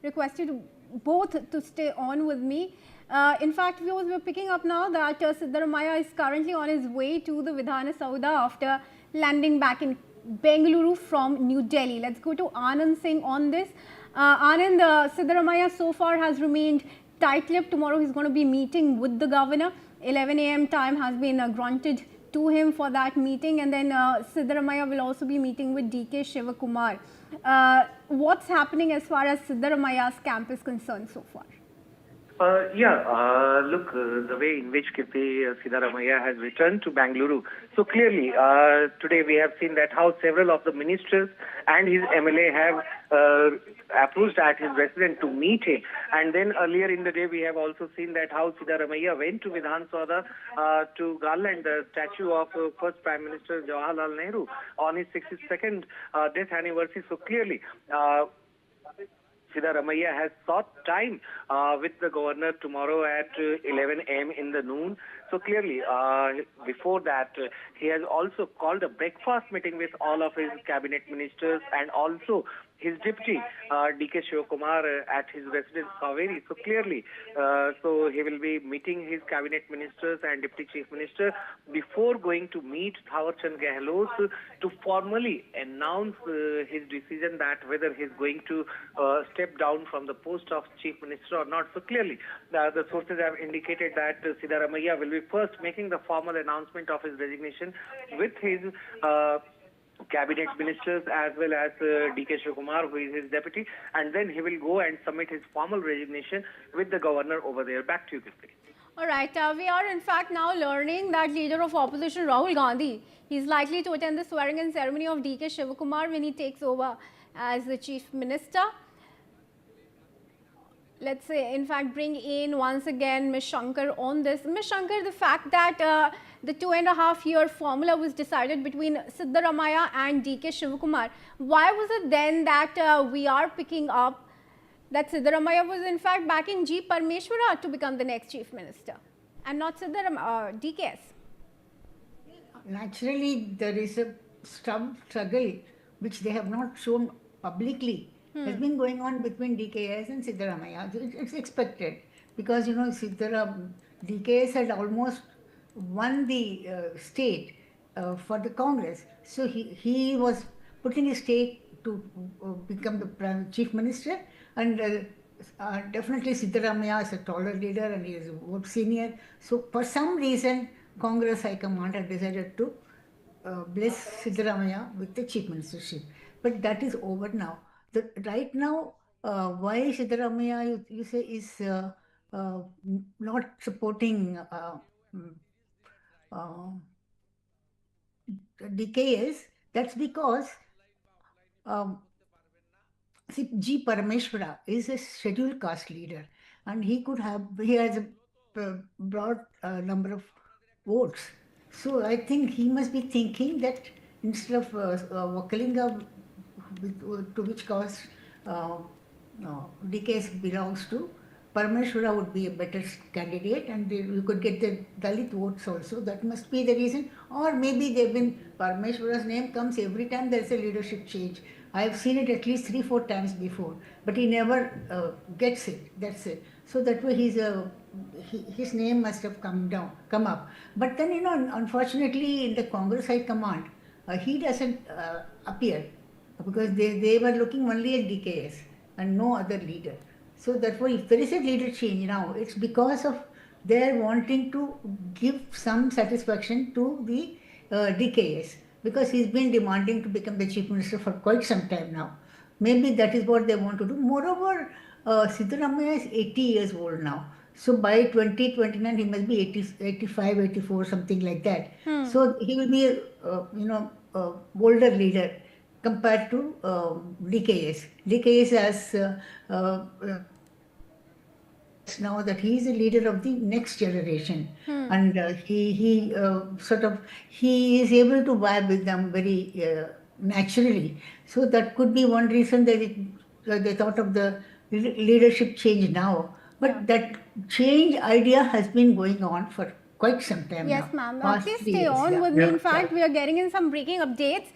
request you to both to stay on with me. In fact, we're picking up now that Siddaramaiah is currently on his way to the Vidhana Sauda after landing back in Bengaluru from New Delhi. Let's go to Anand Singh on this. Anand, Siddaramaiah so far has remained tight-lipped. Tomorrow he's going to be meeting with the governor. 11 a.m. time has been granted to him for that meeting, and then Siddaramaiah will also be meeting with DK Shivakumar. What's happening as far as Siddaramaiah's camp is concerned so far? Look, the way in which Siddaramaiah has returned to Bengaluru. So clearly, today we have seen that how several of the ministers and his MLA have approached at his residence to meet him. And then earlier in the day, we have also seen that how Siddaramaiah went to Vidhan Sauda to garland the statue of first Prime Minister Jawaharlal Nehru on his 62nd death anniversary. So clearly, Siddaramaiah has sought time with the governor tomorrow at 11 a.m. in the noon. So clearly, before that, he has also called a breakfast meeting with all of his cabinet ministers and also his deputy, DK Shivakumar, at his residence, Kaveri. So clearly, so he will be meeting his cabinet ministers and deputy chief minister before going to meet Thawar Chand Gehlot to formally announce his decision that whether he is going to step down from the post of chief minister or not. So clearly, the sources have indicated that Siddaramaiah will be first making the formal announcement of his resignation with his cabinet ministers as well as DK Shivakumar, who is his deputy, and then he will go and submit his formal resignation with the governor over there. Back to you, Kirti. All right, we are in fact now learning that leader of opposition Rahul Gandhi, he's likely to attend the swearing-in ceremony of DK Shivakumar when he takes over as the chief minister. Let's say, in fact, bring in once again Ms. Shankar on this. Ms. Shankar, the fact that the 2.5-year formula was decided between Siddaramaiah and DK Shivakumar, why was it then that we are picking up that Siddaramaiah was in fact backing G. Parmeshwara to become the next chief minister and not DKS? Naturally, there is a struggle which they have not shown publicly. Has been going on between DKS and Siddaramaiah. It's expected because, you know, DKS had almost won the state for the Congress. So he was putting his stake to become the chief minister, and definitely Siddaramaiah is a taller leader and he is more senior. So for some reason, Congress High Command had decided to bless Siddaramaiah with the chief ministership. But that is over now. Right now, why Siddaramaiah, you say, is not supporting DKS, that's because G. Parameshwara is a scheduled caste leader and he has a broad number of votes. So I think he must be thinking that instead of Wakalinga, to which caste DKS belongs to, Parameshwara would be a better candidate and you could get the Dalit votes also. That must be the reason. Or maybe Parameshwara's name comes every time there is a leadership change. I have seen it at least 3-4 times before, but he never gets it. That's it. So that way his name must have come up. But then, you know, unfortunately in the Congress High Command, he doesn't appear because they were looking only at DKS and no other leader. So therefore, if there is a leader change now, it's because of their wanting to give some satisfaction to the DKS, because he's been demanding to become the chief minister for quite some time now. Maybe that is what they want to do. Moreover, Siddaramaiah is 80 years old now. So by 2029, he must be 85, 84, something like that. So he will be a older leader compared to DKS. DKS has now that he is a leader of the next generation, and he is able to vibe with them very naturally. So that could be one reason that they thought of the leadership change now. But that change idea has been going on for quite some time now. Yes, ma'am. Please stay on with me. In fact, we are getting in some breaking updates.